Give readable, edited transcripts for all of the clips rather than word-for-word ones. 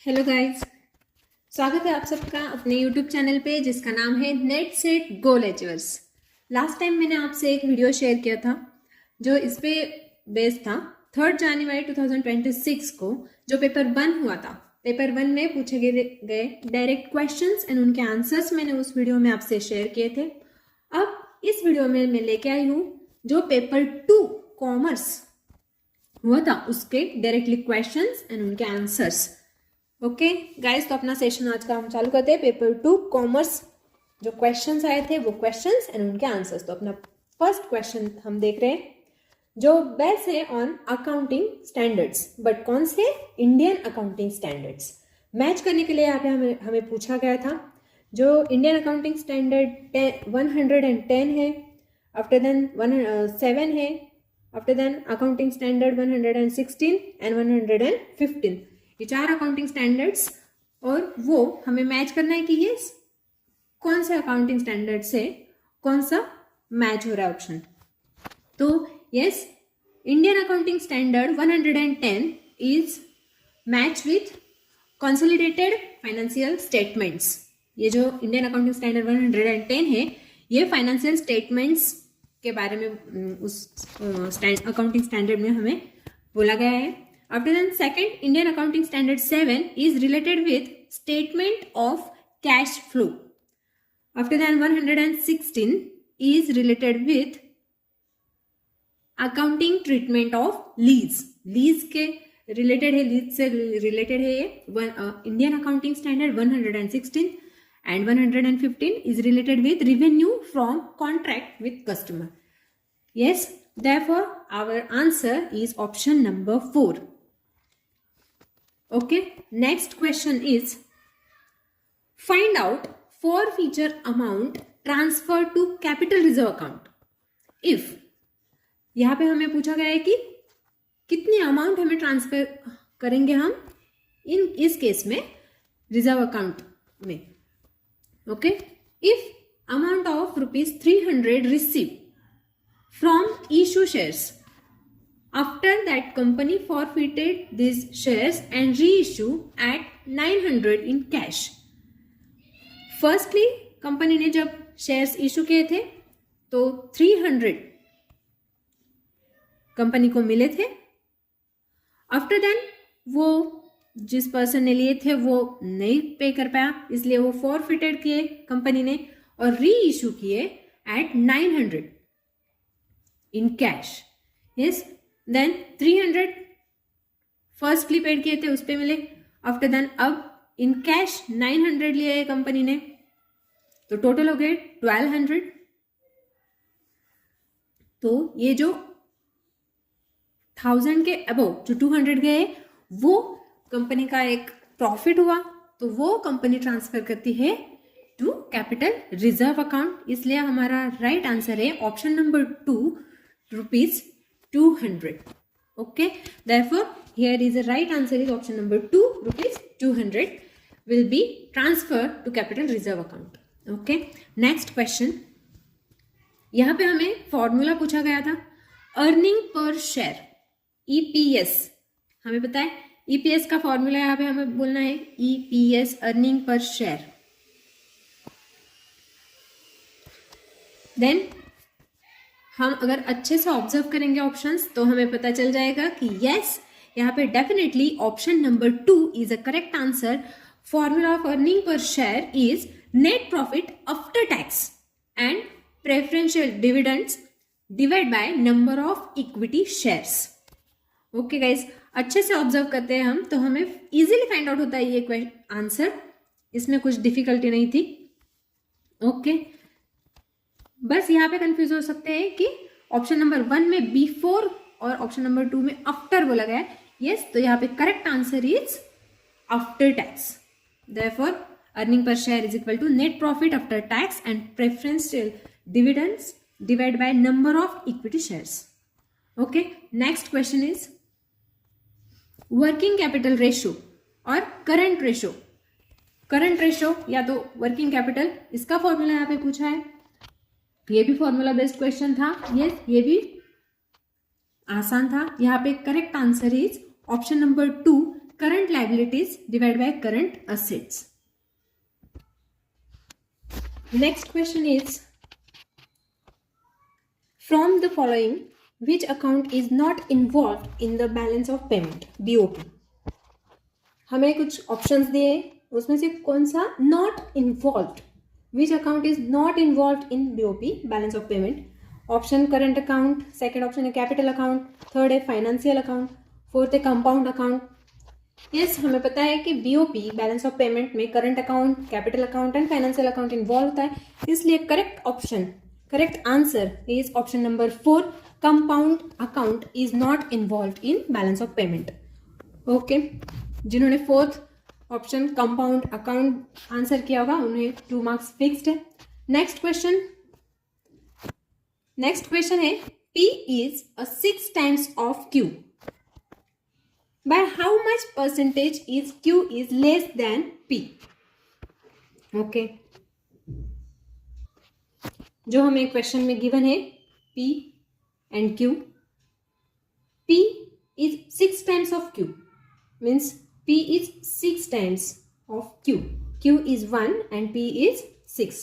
Hello guys, स्वागत है आप सबका अपने यूट्यूब चैनल पे जिसका नाम है net set goal achievers. Last time मैंने आपसे एक वीडियो शेयर किया था जो इस पे बेस्ड था। 3 जनवरी 2026 को जो पेपर 1 हुआ था, पेपर 1 में पूछे गए डायरेक्ट क्वेश्चंस एंड उनके आंसर्स मैंने उस वीडियो में आपसे शेयर किए थे। अब इस वीडियो में मैं लेके आई हूँ जो पेपर 2 कॉमर्स हुआ था उसके डायरेक्टली क्वेश्चंस एंड उनके आंसर्स। ओके गाइस, तो अपना सेशन आज का हम चालू करते हैं। पेपर 2 कॉमर्स जो क्वेश्चंस आए थे वो क्वेश्चंस एंड उनके आंसर्स। तो अपना फर्स्ट क्वेश्चन हम देख रहे हैं जो बेस है ऑन अकाउंटिंग स्टैंडर्ड्स, बट कौन से? Indian accounting standards. मैच करने के लिए यहाँ पे हमें पूछा गया था जो इंडियन अकाउंटिंग स्टैंडर्ड 110 है, आफ्टर देन 7 है, after then accounting standard 116 and 115। ये 4 अकाउंटिंग स्टैंडर्ड्स और वो हमें मैच करना है कि ये कौन से अकाउंटिंग स्टैंडर्ड से कौन सा मैच हो रहा है ऑप्शन। तो yes, Indian accounting standard 110 is match with consolidated financial statements. ये जो इंडियन अकाउंटिंग स्टैंडर्ड 110 है ये फाइनेंशियल स्टेटमेंट्स के बारे में उस अकाउंटिंग स्टैंडर्ड में हमें बोला गया है। After that, second, Indian Accounting Standard 7 is related with statement of cash flow. After that, 116 is related with accounting treatment of lease. Lease के related है, lease से related है ये Indian Accounting Standard 116 and 115 is related with revenue from contract with customer. Yes, therefore our answer is option number 4. Okay, next question is find out forfeiture amount transferred to capital reserve account if। यहाँ पे हमें पूछा गया है कि कितनी amount हमें transfer करेंगे हम इस केस में रिजर्व अकाउंट में। Okay, if amount of ₹300 receive from issue shares, after that company forfeited these shares and reissue at 900 in cash। firstly company ने जब शेयर्स इशू किए थे तो 300 कंपनी को मिले थे। आफ्टर देन वो जिस पर्सन ने लिए थे वो नहीं पे कर पाया, इसलिए वो फॉरफिटेड किए कंपनी ने और री इशू किए at 900 in cash. Yes, then 300 firstly paid किए थे उस पे मिले। आफ्टर देन अब इन कैश 900 लिए है कंपनी ने, तो टोटल हो गए 1200। तो ये जो 1000 के अबव जो 200 गए वो कंपनी का एक प्रॉफिट हुआ, तो वो कंपनी ट्रांसफर करती है टू कैपिटल रिजर्व अकाउंट। इसलिए हमारा राइट आंसर है option number 2 ₹200। Okay, therefore here is the right answer is option number 2 ₹200 will be transferred to capital reserve account. Okay, next question, यहाँ पे हमें फॉर्मूला पूछा गया था अर्निंग पर शेयर EPS। हमें पता है EPS का फॉर्मूला यहाँ पे हमें बोलना है EPS अर्निंग पर शेयर। देन हम अगर अच्छे से ऑब्जर्व करेंगे ऑप्शंस तो हमें पता चल जाएगा कि यस, यहाँ पे definitely option number 2 is a correct answer. Formula of earning per share is net profit after tax and preferential dividends divide by number of equity shares. Okay guys, अच्छे से ऑब्जर्व करते हैं हम तो हमें इजीली फाइंड आउट होता है ये आंसर, इसमें कुछ डिफिकल्टी नहीं थी। ओके, बस यहाँ पे कंफ्यूज हो सकते हैं कि ऑप्शन नंबर 1 में बिफोर और ऑप्शन नंबर 2 में आफ्टर बोला गया है। यस, तो यहाँ पे correct answer is after tax. Therefore earning पर share is equal to net profit after tax and preferential dividends divide by number of equity shares. Okay, next question is working capital ratio और current ratio. Current ratio या तो working capital, इसका formula यहाँ पे पूछा है। ये भी फॉर्मूला बेस्ड क्वेश्चन था। यस, ये भी आसान था। यहाँ पे correct answer is option number 2 current liabilities divide by current assets. Next question is from the following which account is not involved in the balance of payment, BOP. हमें कुछ options दिए, उसमें से कौन सा not involved, which account is not involved in BOP, balance of payment. Option current account, second option है capital account, third है financial account, fourth है कंपाउंड अकाउंट. यस, हमें पता है कि BOP बैलेंस ऑफ पेमेंट में current account, capital account and financial account involve होता है, इसलिए correct answer is option number 4, compound account is not involved in balance of payment. Okay, जिन्होंने fourth option compound account answer किया होगा उन्हें 2 marks fixed है. Next question है P is a 6 times of Q. By how much percentage is Q is less than P? Okay, जो हमें question में given है P and Q. P is 6 times of Q means P is 6 times of Q. Q is 1 and P is 6.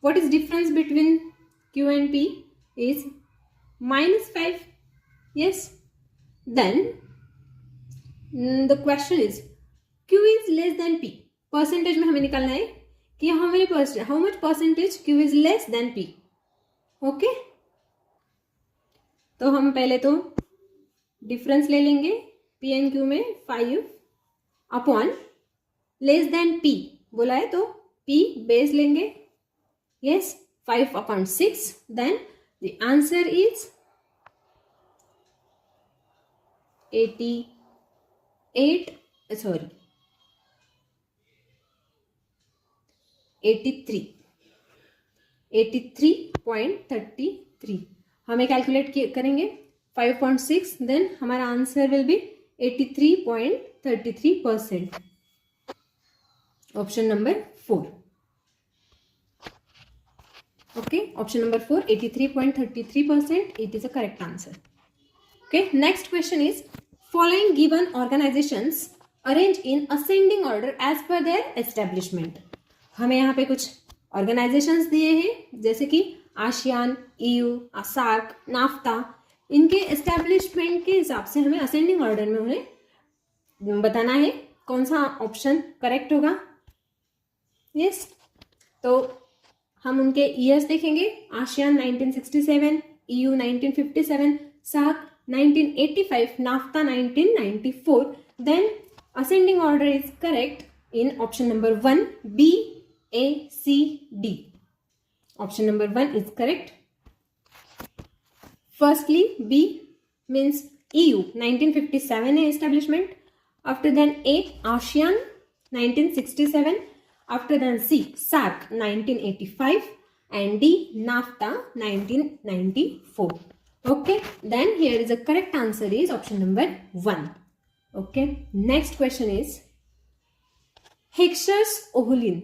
What is difference between Q and P is -5. Yes. Then the question is Q is less than P. Percentage में हमें निकालना है कि how much percentage Q is less than P. Okay, तो हम पहले तो difference ले लेंगे P एंड Q में 5 अपॉन लेस देन P बोला है तो P बेस लेंगे. Yes, 5 upon 6. Then the answer is 83.33. हमें कैलकुलेट करेंगे 5.6, देन हमारा answer will be 83.33%. Option number 4. Okay, option number 4, 83.33%. It is a correct answer. Okay, next question is following given organisations arrange in ascending order as per their establishment. हमें यहाँ पे कुछ organisations दिए हैं जैसे कि आसियान, EU, सार्क, नाफ्ता. इनके establishment के हिसाब से हमें असेंडिंग ऑर्डर में उन्हें बताना है कौन सा ऑप्शन करेक्ट होगा. यस, तो हम उनके ईयर्स देखेंगे. ASEAN 1967, EU 1957, SAARC 1985, NAFTA 1994. Then ascending order is correct in option number 1, B, A, C, D. Option number 1 is correct. Firstly, B means EU 1957 establishment. After then A, ASEAN 1967. After then C, SAARC 1985. And D, NAFTA 1994. Okay, then here is a correct answer is option number 1. Okay, next question is Heckscher's-Ohlin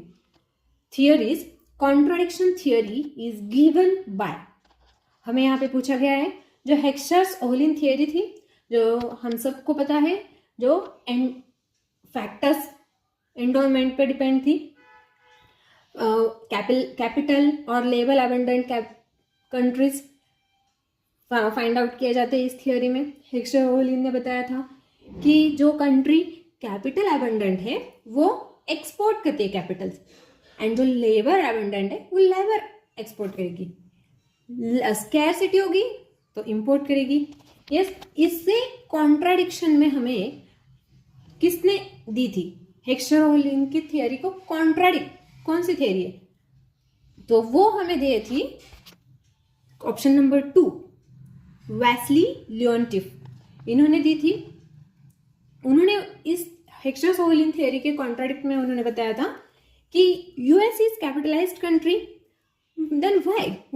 theories. Contradiction theory is given by. हमें यहाँ पे पूछा गया है जो हेक्सचर्स-ओहलिन theory थी, जो हम सबको पता है, जो फैक्टर्स एंडोमेंट पे डिपेंड थी. कैपिटल और level abundant countries find out किए जाते हैं इस थियोरी में. हेक्सचर्स-ओहलिन ने बताया था कि जो कंट्री कैपिटल अबंडेंट है वो एक्सपोर्ट करती है कैपिटल्स, एंड जो लेबर अबंडेंट है वो लेबर एक्सपोर्ट करेगी. स्कैरसिटी होगी तो इंपोर्ट करेगी. यस, इससे कॉन्ट्राडिक्शन में हमें किसने दी थी? हेक्सचर्स-ओहलिन की थियोरी को कॉन्ट्राडिक्ट कौन सी थियोरी है? तो वो हमें दी थी ऑप्शन नंबर 2, वेस्ली-लियोनटिफ. इन्होंने दी थी. उन्होंने इस हेक्सचर्स-ओहलिन थियोरी के कॉन्ट्राडिक्ट में उन्होंने बताया था कि US is capitalized country, then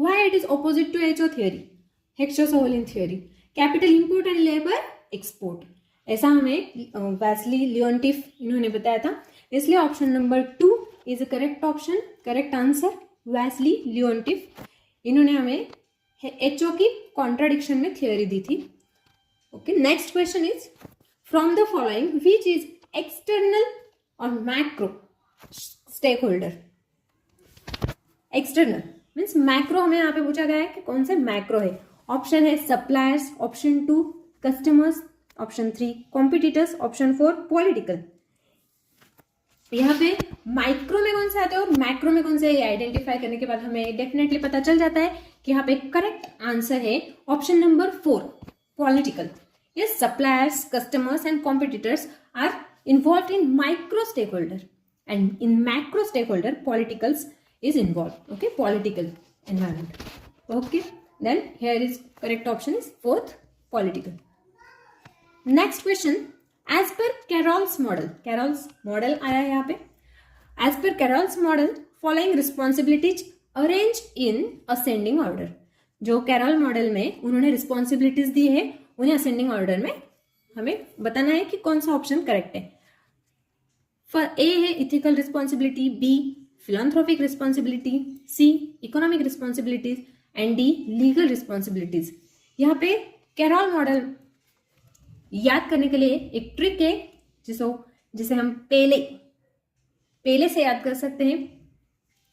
why it is opposite to HO theory, Heckscher's-Ohlin theory, capital import and labor export. ऐसा हमें वेस्ली-लियोनटिफ इन्होंने बताया था. इसलिए option number 2 is a correct option, correct answer. Wassily Leontief इन्होंने हमें HO की कॉन्ट्राडिक्शन में थियोरी दी थी. Okay, next question is from the following which is ex macro stakeholder? External means macro हमें यहाँ पे पूछा गया है कि कौन से मैक्रो है। ऑप्शन है suppliers, option 2 customers, option 3 competitors, option 4 political. यहाँ पे माइक्रो में कौन से आते हैं और मैक्रो में कौन से, ये आइडेंटिफाई करने के बाद हमें डेफिनेटली पता चल जाता है कि यहाँ पे करेक्ट आंसर है option number 4 political. Yes, suppliers, customers and competitors are involved in micro stakeholder, and in macro stakeholder politicals is involved. Okay, political environment. Okay, then here is correct option is 4th political. Next question, as per Carroll's model आया है यहाँ पे। As per Carroll's model, following responsibilities arrange in ascending order. जो Carol model में उन्होंने responsibilities दी है उन्हें ascending order में हमें बताना है कि कौन सा ऑप्शन करेक्ट है। फॉर ए है ethical responsibility, B philanthropic responsibility, C economic responsibilities and D legal responsibilities. यहाँ पे कैरल मॉडल याद करने के लिए एक ट्रिक है जिसे हम पहले से याद कर सकते हैं।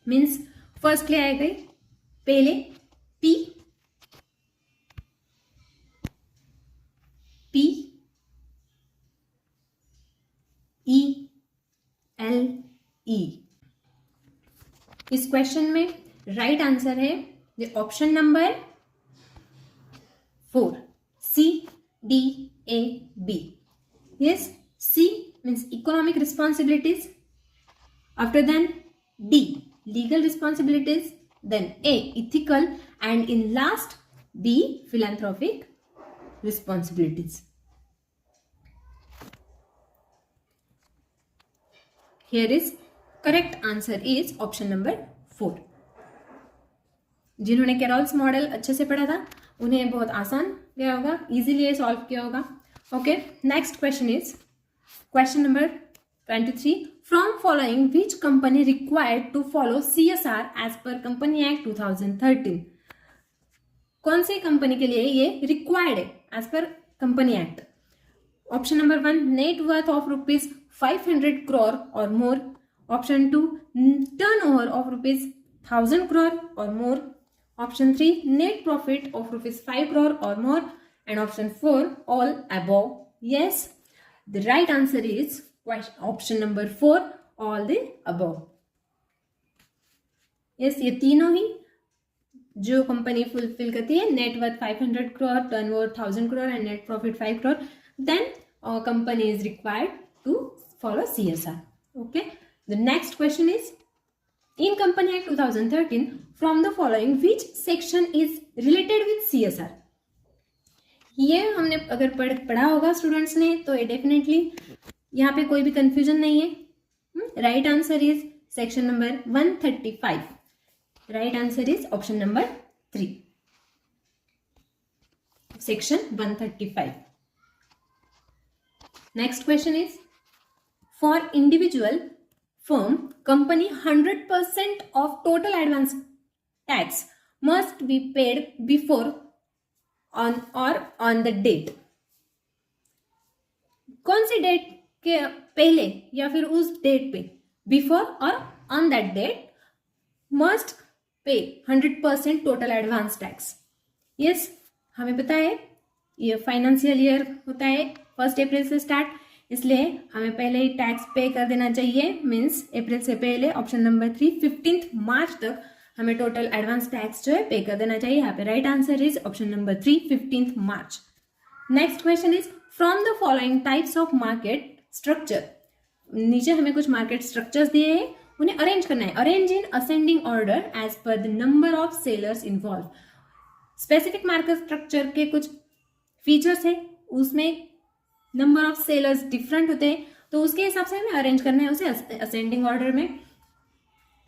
मीन्स फर्स्ट ले आएगा पहले पी ई एल ई। इस क्वेश्चन में राइट आंसर है option number 4 C D A B. Yes, C means economic responsibilities, after then D legal responsibilities, then A ethical, and in last B philanthropic responsibilities. Here is correct answer is option number 4. जिन्होंने carols model अच्छे से पढ़ा था उन्हें बहुत आसान गया होगा, इजीली सॉल्व किया होगा। Okay, next question is question number 23. From following which company required to follow CSR as per Company Act 2013? कौन सी कंपनी के लिए ये रिक्वायर्ड है as per company act? Option number 1 net worth of ₹500 crore or more, option 2 turnover of ₹1000 crore or more, option 3 net profit of ₹5 crore or more, and option 4 all above. Yes, the right answer is option number 4 all the above. Yes, ये तीनों ही जो company fulfil करती है, net worth 500 crore, turnover 1000 crore and net profit 5 crore, then company is required to follow CSR. Okay, the next question is in company act 2013 from the following which section is related with CSR? ये हमने अगर पढ़ा होगा students ने तो ये definitely यहाँ पे कोई भी कंफ्यूजन नहीं है. Right answer is section number 135. Right answer is option number 3, section 135. Next question is for individual firm company 100% of total advance tax must be paid before on और ऑन द डेट. कौन सी date के पहले या फिर उस date पे, before और on that date must pay 100% total advance tax. Yes, हमें पता है ये फाइनेंशियल ईयर होता है 1 अप्रैल से स्टार्ट, इसलिए हमें पहले ही टैक्स पे कर देना चाहिए. मीन्स अप्रैल से पहले ऑप्शन नंबर 3 15 मार्च तक हमें टोटल एडवांस टैक्स जो है पे कर देना चाहिए. यहाँ पे right answer is option number 3 15 March. Next question is from the following types of market structure. नीचे हमें कुछ मार्केट स्ट्रक्चर्स दिए हैं, उन्हें अरेंज करना है. Arrange in ascending order as per the number of sellers involve. Specific market structure के कुछ फीचर्स है, उसमें नंबर ऑफ सेलर्स डिफरेंट होते हैं, तो उसके हिसाब से हमें अरेंज करना है उसे असेंडिंग ऑर्डर में.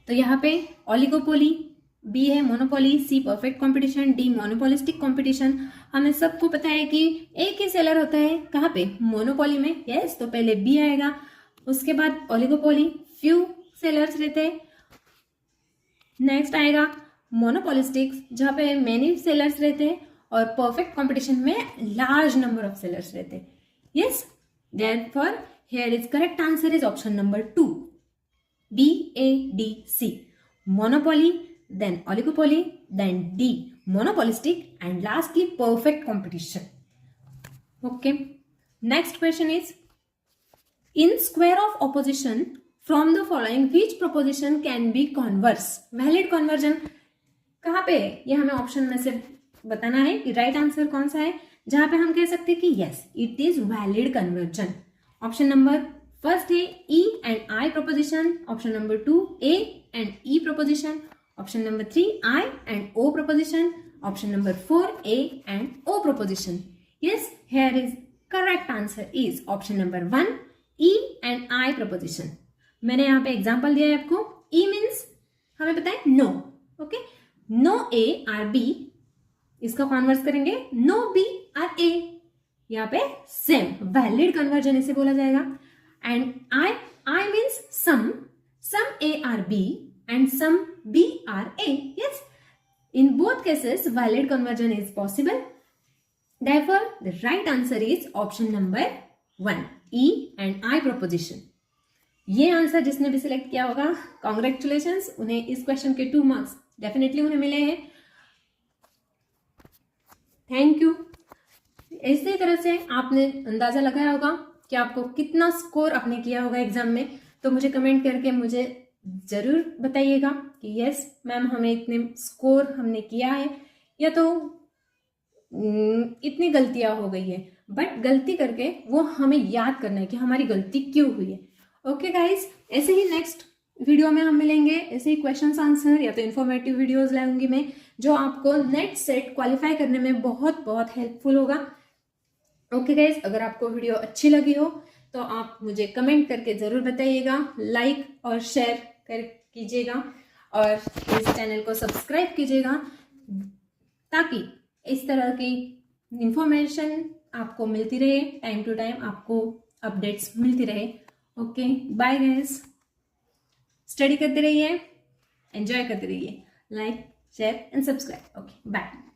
तो यहाँ पे ओलिगोपोली, बी है monopoly, C perfect competition, D monopolistic competition. हमें सबको पता है कि एक ही सेलर होता है कहाँ पे, मोनोपोली में. यस, तो पहले बी आएगा, उसके बाद ओलिगोपोली, फ्यू सेलर्स रहते हैं. नेक्स्ट आएगा मोनोपोलिस्टिक, जहाँ पे मेनी सेलर्स रहते हैं, और परफेक्ट कंपटीशन में लार्ज नंबर ऑफ सेलर्स रहते हैं. Yes, therefore here is correct answer is option number 2, BADC, monopoly, then oligopoly, then D, monopolistic, and lastly perfect competition. Okay, next question is, in square of opposition from the following which proposition can be converse? Valid conversion कहाँ पे है, ये हमें option में से बताना है कि राइट आंसर कौन सा है जहां पे हम कह सकते हैं कि yes it is valid conversion. Option number first है E and I proposition, option number 2 A and E proposition, option number 3 I and O proposition, option number 4 A and O proposition. Yes, here is correct answer is option number 1 E and I proposition. मैंने यहाँ पे example दिया है आपको. E means हमें पता है no. Okay, no A are B, इसका कॉन्वर्स करेंगे नो B आर A. यहाँ पे सेम वैलिड कन्वर्जन इसे बोला जाएगा. And I means some A are B and some B are A. Yes, in both cases valid conversion is possible. Therefore, the right answer is option number 1 E and I proposition. ये answer जिसने भी select किया होगा congratulations, उन्हें इस question के 2 marks definitely उन्हें मिले हैं. Thank you. इसी तरह से आपने अंदाजा लगाया होगा कि आपको कितना स्कोर आपने किया होगा एग्जाम में. तो मुझे कमेंट करके मुझे जरूर बताइएगा कि यस मैम हमें इतने स्कोर हमने किया है या तो इतनी गलतियां हो गई है. बट गलती करके वो हमें याद करना है कि हमारी गलती क्यों हुई है. ओके गाइज, ऐसे ही नेक्स्ट वीडियो में हम मिलेंगे. ऐसे ही क्वेश्चंस आंसर या तो इन्फॉर्मेटिव वीडियोस लाऊंगी मैं जो आपको नेट सेट क्वालिफाई करने में बहुत बहुत हेल्पफुल होगा. ओके गाइज, अगर आपको वीडियो अच्छी लगी हो तो आप मुझे कमेंट करके ज़रूर बताइएगा, लाइक और शेयर कीजिएगा और इस चैनल को सब्सक्राइब कीजिएगा ताकि इस तरह की इंफॉर्मेशन आपको मिलती रहे, टाइम टू टाइम आपको अपडेट्स मिलती रहे. Okay, bye guys. स्टडी करते रहिए, एंजॉय करते रहिए. Like, share and subscribe. Okay, bye.